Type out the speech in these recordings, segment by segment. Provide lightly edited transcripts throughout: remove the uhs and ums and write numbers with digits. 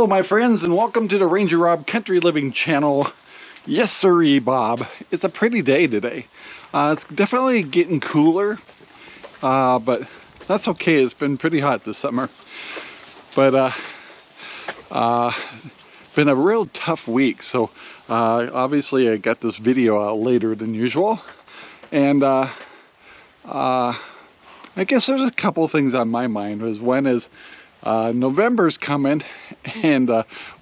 Hello my friends, and welcome to the RangerRob Country Living channel. Yes sirree, Bob. It's a pretty day today. It's definitely getting cooler, but that's okay. It's been pretty hot this summer. But been a real tough week, so obviously I got this video out later than usual. And I guess there's a couple things on my mind. One is November's coming, and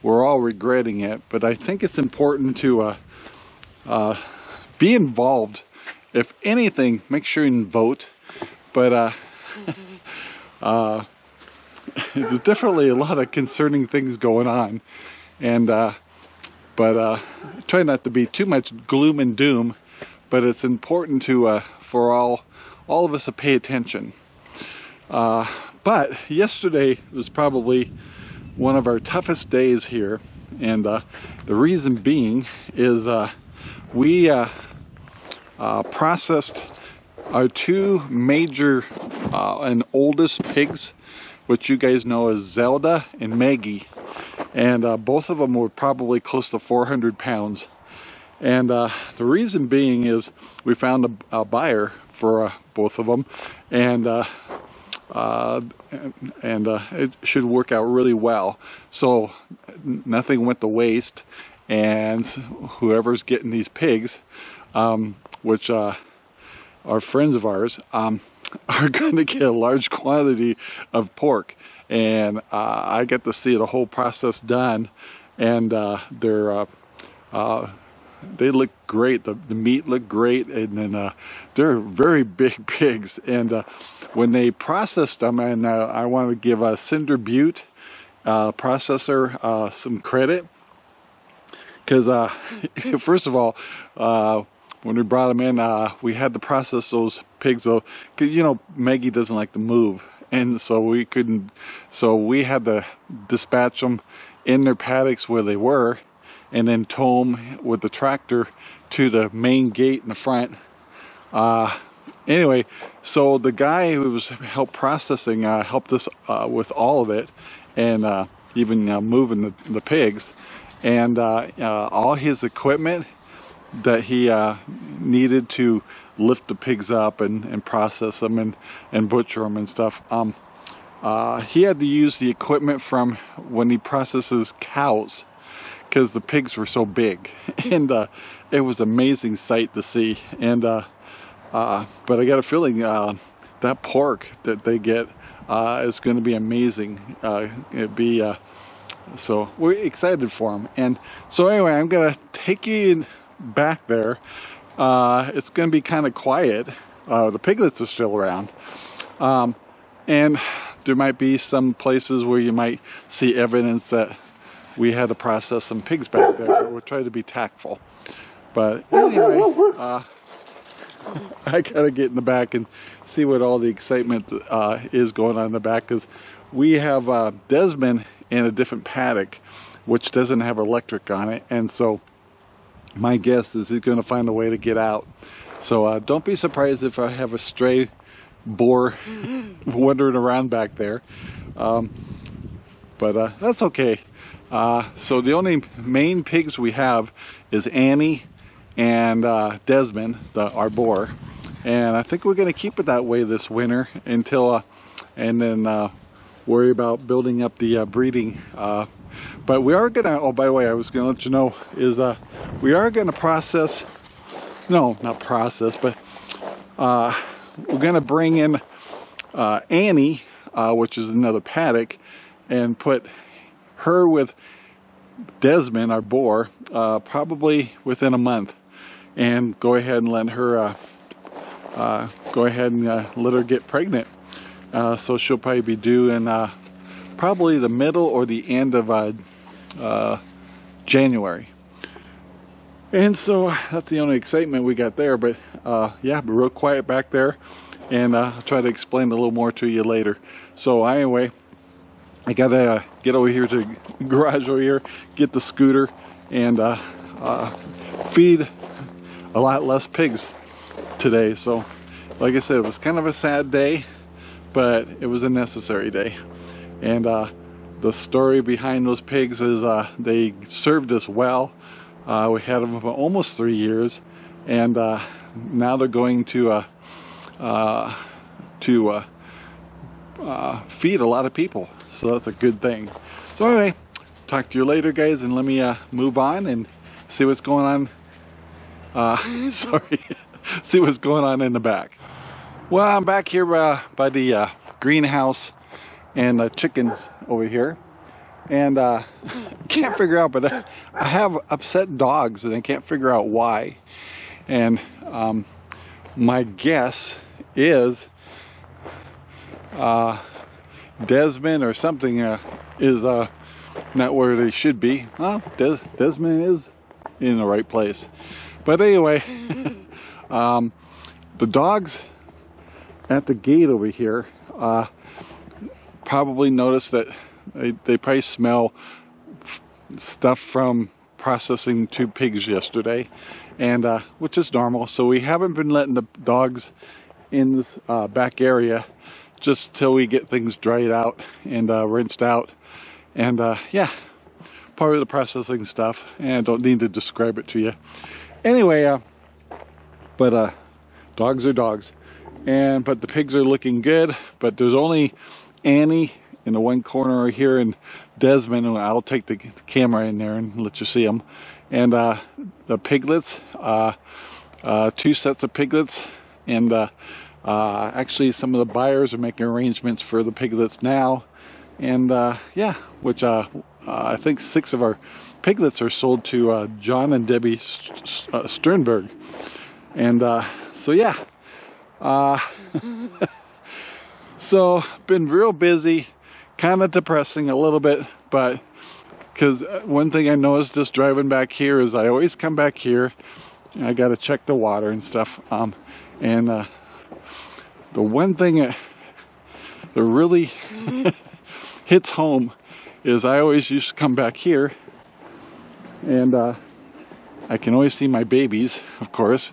we're all regretting it, but I think it's important to be involved. If anything, make sure you vote. But there's definitely a lot of concerning things going on, and try not to be too much gloom and doom, but it's important to for all of us to pay attention. But yesterday was probably one of our toughest days here, and the reason being is we processed our two major and oldest pigs, which you guys know as Zelda and Maggie, and both of them were probably close to 400 pounds. And the reason being is we found a buyer for both of them, and it should work out really well. So nothing went to waste, and whoever's getting these pigs, which are friends of ours, are going to get a large quantity of pork. And I get to see the whole process done, and they look great. The meat looked great, and then they're very big pigs. And when they processed them, and I want to give Cinder Butte processor some credit, because first of all, when we brought them in, we had to process those pigs, though, because you know Maggie doesn't like to move, and so we couldn't. So we had to dispatch them in their paddocks where they were, and then tow them with the tractor to the main gate in the front. Anyway, so the guy who was help processing helped us with all of it, and even moving the pigs, and all his equipment that he needed to lift the pigs up and process them and butcher them and stuff. He had to use the equipment from when he processes cows, because the pigs were so big, and it was an amazing sight to see. And but I got a feeling that pork that they get is going to be amazing. So we're excited for them. And so anyway, I'm gonna take you back there. It's going to be kind of quiet. The piglets are still around, and there might be some places where you might see evidence that we had to process some pigs back there, but we'll try to be tactful. But anyway, I gotta get in the back and see what all the excitement is going on in the back, because we have Desmond in a different paddock, which doesn't have electric on it, and so my guess is he's going to find a way to get out. So don't be surprised if I have a stray boar wandering around back there, but that's okay. So the only main pigs we have is Annie and Desmond, our boar, and I think we're going to keep it that way this winter until and then worry about building up the breeding. But we are gonna, oh by the way, I was gonna let you know, is we are gonna process, no, not process, but we're gonna bring in Annie, which is another paddock, and put her with Desmond, our boar, probably within a month, and go ahead and let her let her get pregnant. So she'll probably be due in probably the middle or the end of January. And so that's the only excitement we got there. But yeah, but real quiet back there, and I'll try to explain a little more to you later. So anyway, I gotta get over here to the garage over here, get the scooter, and feed a lot less pigs today. So like I said, it was kind of a sad day, but it was a necessary day. And the story behind those pigs is they served us well. We had them for almost 3 years, and now they're going to feed a lot of people, so that's a good thing. So anyway, talk to you later, guys, and let me move on and see what's going on. Sorry, see what's going on in the back. Well, I'm back here by the greenhouse and the chickens over here, and can't figure out, but I have upset dogs and I can't figure out why. And my guess is Desmond or something is not where they should be. Well, Desmond is in the right place, but anyway, the dogs at the gate over here probably noticed that they probably smell stuff from processing 2 pigs yesterday, and which is normal. So we haven't been letting the dogs in this back area just till we get things dried out and rinsed out, and yeah, part of the processing stuff, and I don't need to describe it to you anyway. But dogs are dogs, but the pigs are looking good. But there's only Annie in the one corner here, and Desmond, and I'll take the camera in there and let you see them. And the piglets, 2 sets of piglets, and actually some of the buyers are making arrangements for the piglets now. And yeah, which I think 6 of our piglets are sold to John and Debbie Sternberg. And so yeah, so been real busy, kind of depressing a little bit, but because one thing I noticed just driving back here is I always come back here and I got to check the water and stuff, and the one thing that really hits home is I always used to come back here, and I can always see my babies, of course,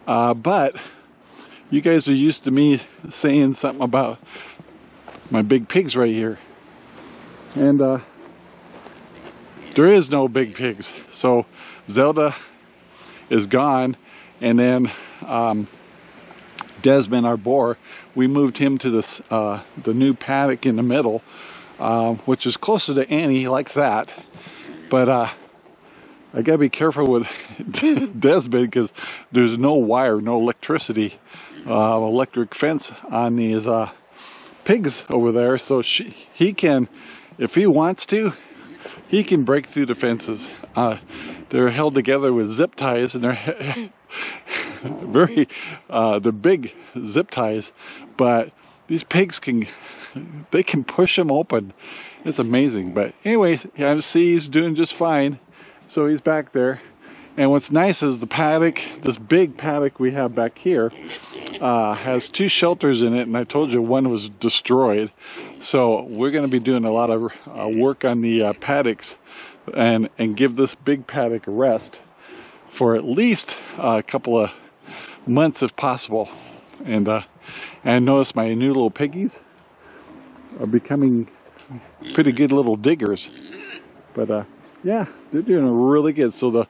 but you guys are used to me saying something about my big pigs right here, and there is no big pigs. So Zelda is gone, and then Desmond, our boar, we moved him to this the new paddock in the middle, which is closer to Annie. He likes that, but I gotta be careful with Desmond because there's no wire, no electricity, electric fence on these pigs over there. So he can, if he wants to, he can break through the fences. They're held together with zip ties, and they're they're big zip ties, but these pigs can push them open. It's amazing. But anyway, I see he's doing just fine. So he's back there, and what's nice is the paddock, this big paddock we have back here, has 2 shelters in it, and I told you one was destroyed. So we're going to be doing a lot of work on the paddocks, and give this big paddock a rest for at least a couple of months if possible. And I noticed my new little piggies are becoming pretty good little diggers. But yeah, they're doing really good. So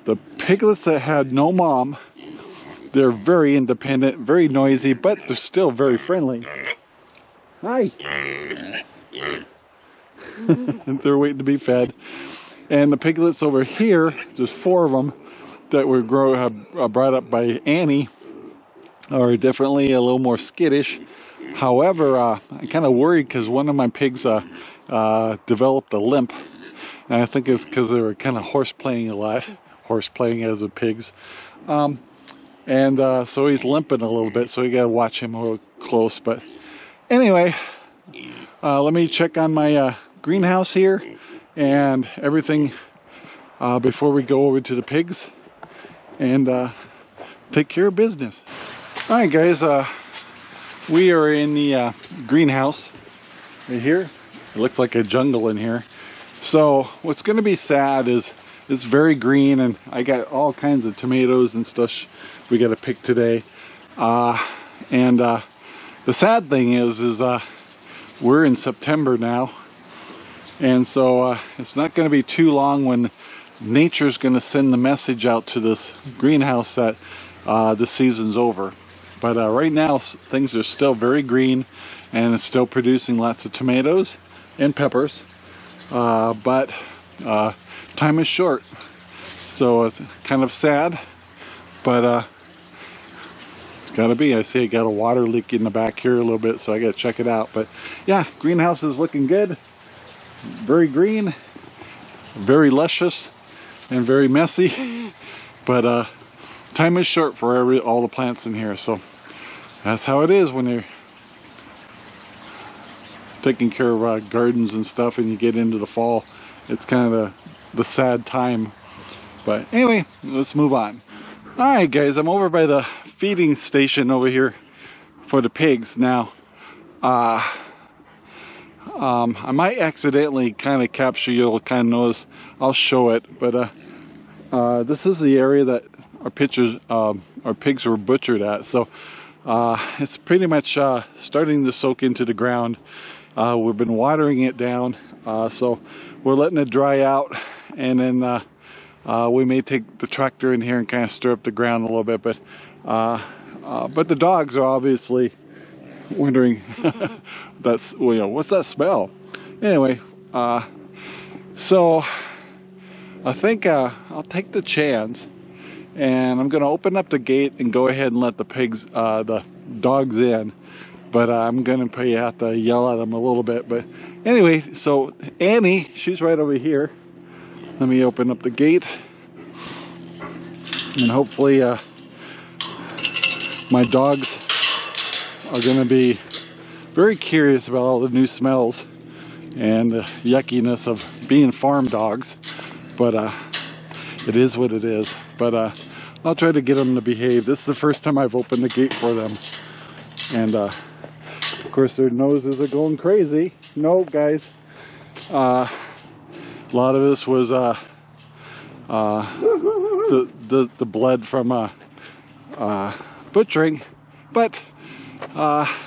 the piglets that had no mom, they're very independent, very noisy, but they're still very friendly. Hi. They're waiting to be fed. And the piglets over here, there's 4 of them that were brought up by Annie, are definitely a little more skittish. However, I'm kind of worried because one of my pigs developed a limp. And I think it's because they were kind of horseplaying a lot. Horseplaying as the pigs. So he's limping a little bit, so you gotta watch him a little close. But anyway, let me check on my greenhouse here and everything before we go over to the pigs and take care of business. Alright guys, we are in the greenhouse right here. It looks like a jungle in here. So what's going to be sad is it's very green, and I got all kinds of tomatoes and stuff we got to pick today. The sad thing is we're in September now, And so it's not going to be too long when nature's going to send the message out to this greenhouse that the season's over. But right now things are still very green, and it's still producing lots of tomatoes and peppers. But time is short, so it's kind of sad, but it's gotta be. I see I got a water leak in the back here a little bit, so I gotta check it out. But yeah, greenhouse is looking good, very green, very luscious, and very messy. But time is short for all the plants in here, so that's how it is when you're taking care of gardens and stuff and you get into the fall. It's kind of the sad time. But anyway, let's move on. Alright guys, I'm over by the feeding station over here for the pigs. Now I might accidentally kind of capture, you'll kind of notice, I'll show it, but this is the area that our pigs were butchered at. So it's pretty much starting to soak into the ground. We've been watering it down, so we're letting it dry out, and then we may take the tractor in here and kind of stir up the ground a little bit. But the dogs are obviously wondering, that's, you know, what's that smell? Anyway, so I think I'll take the chance, and I'm gonna open up the gate and go ahead and let the pigs, the dogs in. But I'm gonna probably have to yell at them a little bit. But anyway, so Annie, she's right over here. Let me open up the gate, and hopefully my dogs are gonna be very curious about all the new smells and the yuckiness of being farm dogs. But it is what it is. But I'll try to get them to behave. This is the first time I've opened the gate for them, and of course their noses are going crazy. No, guys, a lot of this was the blood from butchering, but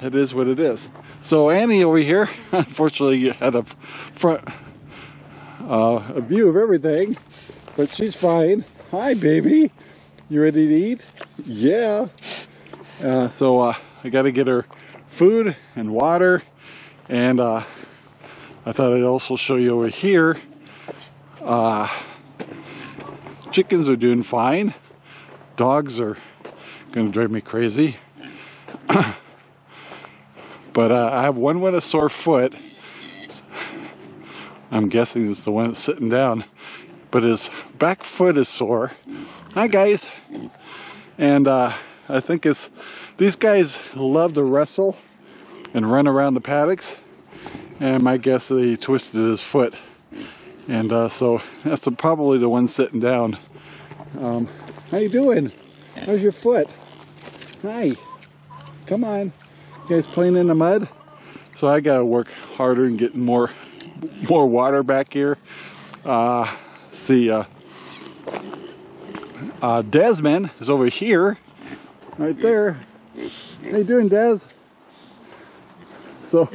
it is what it is. So Annie over here, unfortunately, had a view of everything, but she's fine. Hi, baby. You ready to eat? Yeah. So I got to get her food and water, and I thought I'd also show you over here. Chickens are doing fine. Dogs are gonna drive me crazy. But I have one with a sore foot. I'm guessing it's the one that's sitting down, but his back foot is sore. Hi guys. And I think these guys love to wrestle and run around the paddocks, and my guess is he twisted his foot, and so that's probably the one sitting down. How you doing? How's your foot? Hi. Come on. You guys playing in the mud? So I gotta work harder and get more water back here. See, Desmond is over here, right there. How you doing, Des? So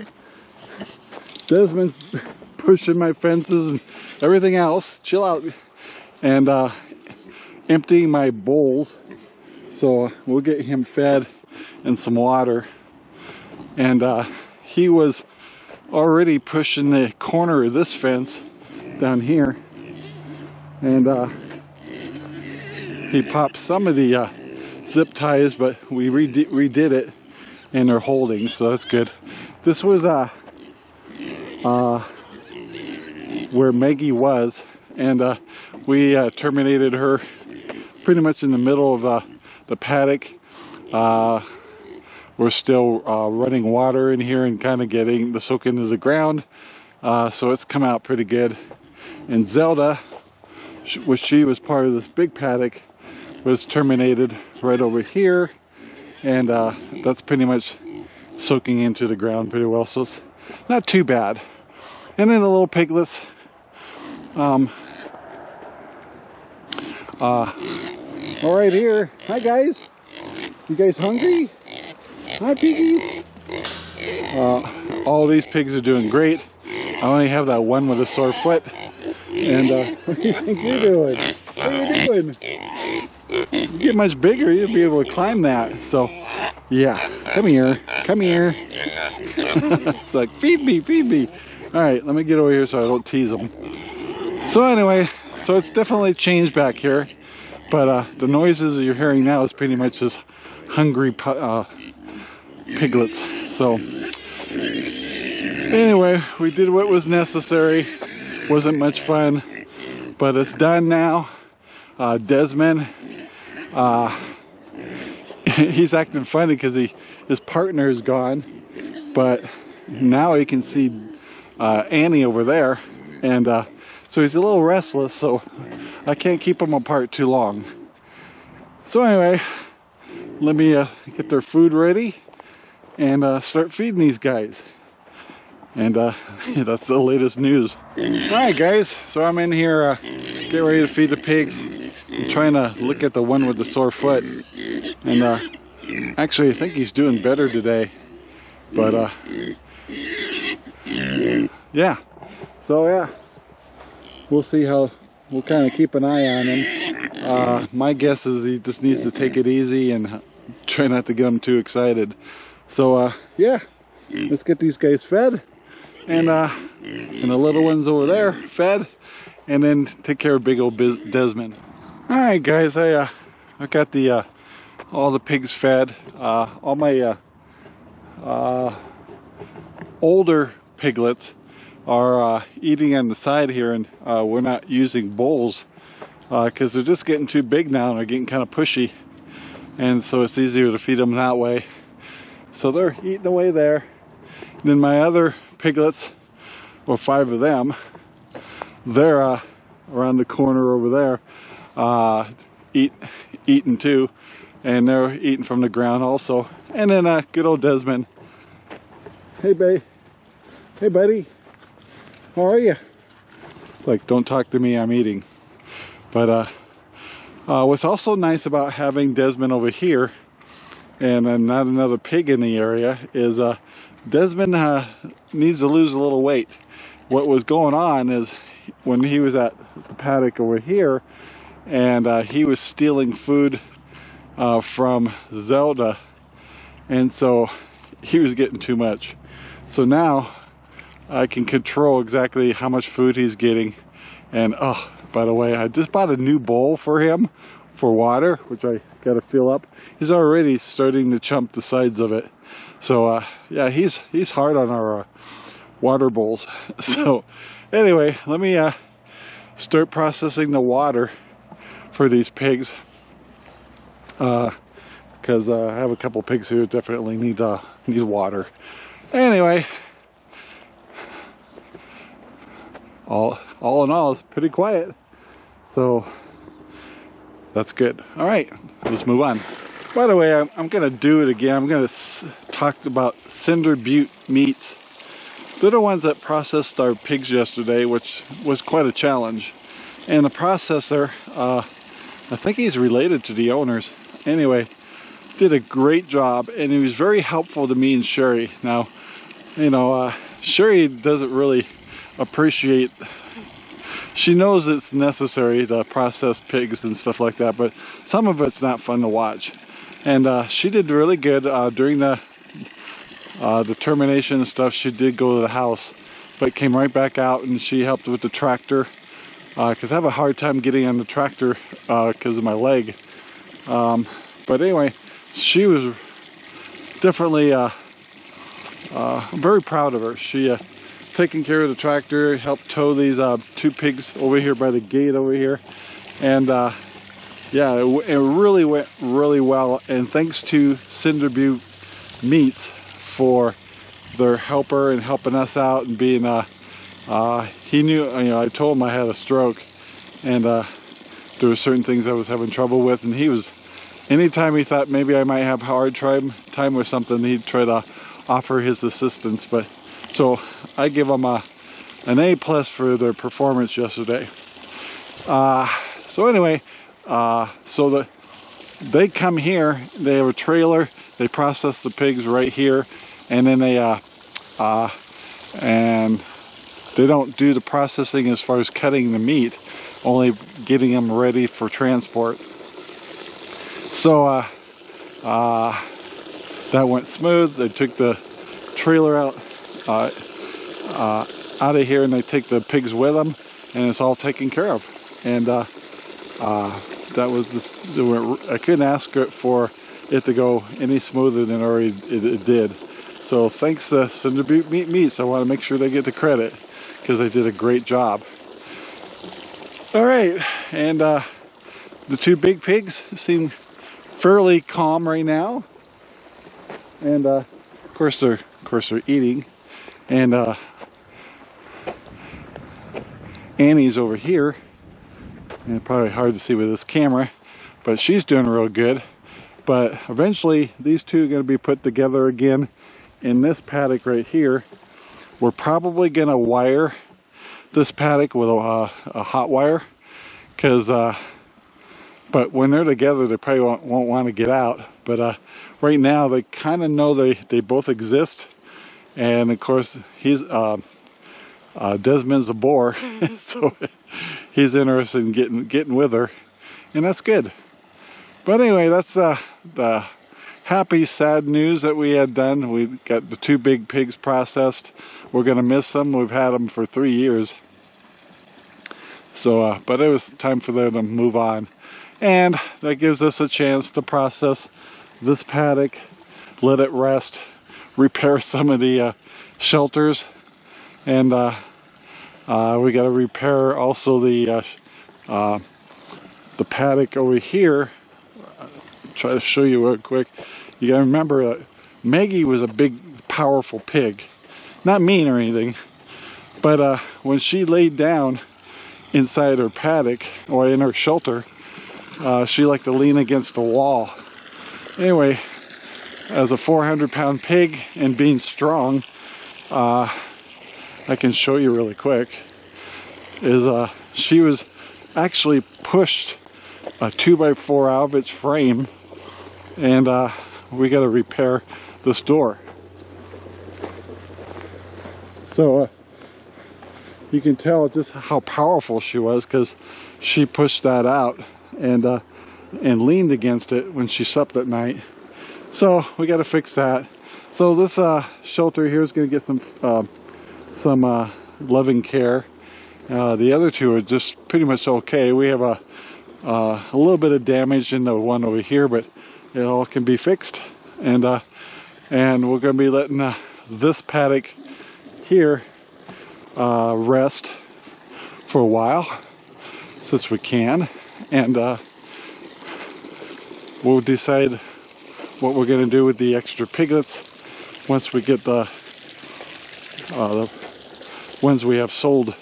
Desmond's pushing my fences and everything else. Chill out. And emptying my bowls. So we'll get him fed and some water. And he was already pushing the corner of this fence down here. And he popped some of the zip ties, but we redid it, and they're holding, so that's good. This was where Maggie was, and we terminated her pretty much in the middle of the paddock. We're still running water in here and kind of getting the soak into the ground, so it's come out pretty good. And Zelda, which she was part of this big paddock, was terminated right over here, and that's pretty much soaking into the ground pretty well, so it's not too bad. And then the little piglets, all right here. Hi guys, you guys hungry? Hi piggies. All these pigs are doing great. I only have that one with a sore foot. And what do you think you're doing? What are you doing? You get much bigger, you'll be able to climb that. So, yeah, come here, come here. It's like, feed me, feed me. All right, let me get over here so I don't tease them. So anyway, so it's definitely changed back here. But the noises that you're hearing now is pretty much just hungry piglets. So anyway, we did what was necessary. Wasn't much fun, but it's done now. Desmond, he's acting funny because his partner is gone, but now he can see Annie over there, and so he's a little restless, so I can't keep them apart too long. So anyway, let me get their food ready and start feeding these guys. And yeah, that's the latest news. Alright guys, so I'm in here getting ready to feed the pigs. I'm trying to look at the one with the sore foot. And actually I think he's doing better today. But yeah, so yeah, we'll see how, we'll kind of keep an eye on him. My guess is he just needs to take it easy and try not to get him too excited. So yeah, let's get these guys fed. And the little ones over there fed, and then take care of big old Desmond. All right, guys, I got the all the pigs fed. All my older piglets are eating on the side here, and we're not using bowls because they're just getting too big now and they're getting kind of pushy, and so it's easier to feed them that way. So they're eating away there. And then my other piglets, or 5 of them, they're around the corner over there, eating too, and they're eating from the ground also. And then good old Desmond. Hey babe, hey buddy, how are you? It's like, don't talk to me, I'm eating. But what's also nice about having Desmond over here and not another pig in the area is Desmond needs to lose a little weight. What was going on is when he was at the paddock over here, and he was stealing food from Zelda, and so he was getting too much. So now I can control exactly how much food he's getting. And oh, by the way, I just bought a new bowl for him for water, which I got to fill up. He's already starting to chump the sides of it. So yeah, he's hard on our water bowls. So anyway, let me start processing the water for these pigs, because I have a couple pigs who definitely need water. Anyway, all in all, it's pretty quiet, so that's good. All right, let's move on. By the way, I'm gonna do it again. I'm gonna talk about Cinder Butte meats. They're the ones that processed our pigs yesterday, which was quite a challenge. And the processor, I think he's related to the owners. Anyway, did a great job, and he was very helpful to me and Sherry. Now, you know, Sherry doesn't really appreciate, she knows it's necessary to process pigs and stuff like that, but some of it's not fun to watch. And she did really good during the termination and stuff. She did go to the house, but came right back out, and she helped with the tractor, because I have a hard time getting on the tractor because of my leg. But anyway, she was definitely I'm very proud of her. She taking care of the tractor, helped tow these 2 pigs over here by the gate over here, and yeah, it really went really well. And thanks to Cinder Butte Meats for their helper and helping us out, and being he knew, you know, I told him I had a stroke, and there were certain things I was having trouble with, and he was, anytime he thought maybe I might have hard time with something, he'd try to offer his assistance. But so I give them an A+ for their performance yesterday. So anyway, so they come here, they have a trailer, they process the pigs right here, and then they and they don't do the processing as far as cutting the meat, only getting them ready for transport. So that went smooth. They took the trailer out of here, and they take the pigs with them, and it's all taken care of. And that was I couldn't ask for it to go any smoother than it did. So thanks to Cinder Butte Meat Meats, I want to make sure they get the credit because they did a great job. All right, and the two big pigs seem fairly calm right now, and of course they're eating. And Annie's over here, and probably hard to see with this camera, but she's doing real good. But eventually these two are going to be put together again in this paddock right here. We're probably going to wire this paddock with a hot wire, because but when they're together they probably won't want to get out. But right now they kind of know they both exist, and of course he's Desmond's a boar, so he's interested in getting with her, and that's good. But anyway, that's the happy, sad news that we had done. We got the two big pigs processed. We're gonna miss them. We've had them for 3 years. So, but it was time for them to move on. And that gives us a chance to process this paddock, let it rest, repair some of the shelters, and we got to repair also the paddock over here. Try to show you real quick. You got to remember, Maggie was a big, powerful pig. Not mean or anything, but when she laid down inside her paddock or in her shelter, she liked to lean against the wall. Anyway, as a 400-pound pig and being strong, I can show you really quick, is she was actually pushed a 2x4 out of its frame, and we got to repair this door. So you can tell just how powerful she was, because she pushed that out and leaned against it when she slept at night. So we got to fix that. So this shelter here is going to get some loving care. The other two are just pretty much okay. We have a little bit of damage in the one over here, but it all can be fixed. And we're going to be letting this paddock here rest for a while, since we can, and we'll decide what we're going to do with the extra piglets once we get the ones we have sold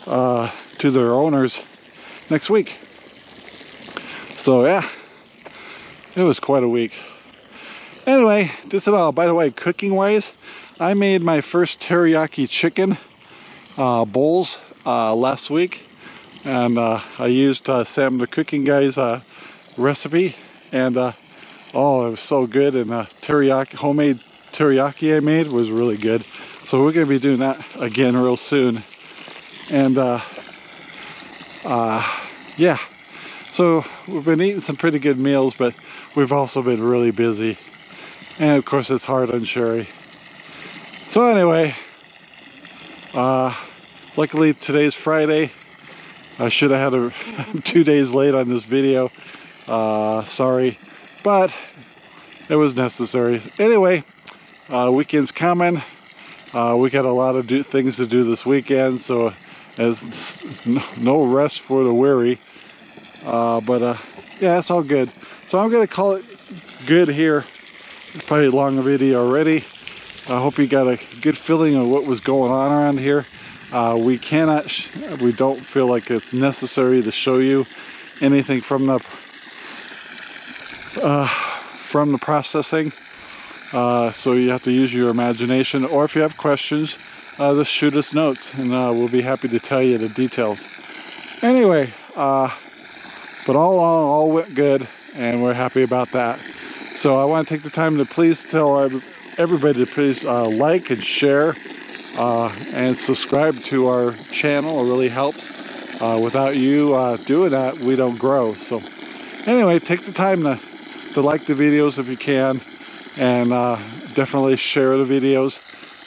to their owners next week. So yeah, it was quite a week. Anyway, this is all. By the way, cooking wise, I made my first teriyaki chicken bowls last week, and I used Sam the Cooking Guy's recipe, and oh, it was so good. And teriyaki, homemade teriyaki I made was really good. So we're going to be doing that again real soon. And yeah, so we've been eating some pretty good meals, but we've also been really busy, and of course it's hard on Sherry. So anyway, luckily today's Friday. I should have had 2 days late on this video, sorry, but it was necessary. Anyway, weekend's coming. We got a lot of things to do this weekend, so there's no rest for the weary. But yeah, it's all good. So I'm going to call it good here. It's probably a long video already. I hope you got a good feeling of what was going on around here. We don't feel like it's necessary to show you anything from the processing. So you have to use your imagination, or if you have questions, just shoot us notes, and we'll be happy to tell you the details. Anyway, but all went good, and we're happy about that. So I want to take the time to please tell everybody to please like and share and subscribe to our channel. It really helps. Without you doing that, we don't grow. So anyway, take the time to like the videos if you can, and definitely share the videos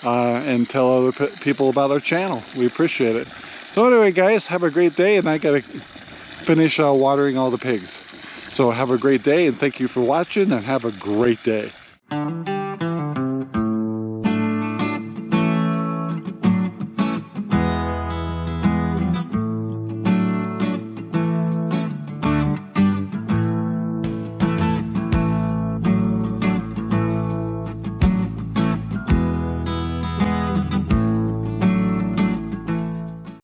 and tell other people about our channel. We appreciate it. So anyway, guys, have a great day, and I gotta finish watering all the pigs. So have a great day, and thank you for watching, and have a great day.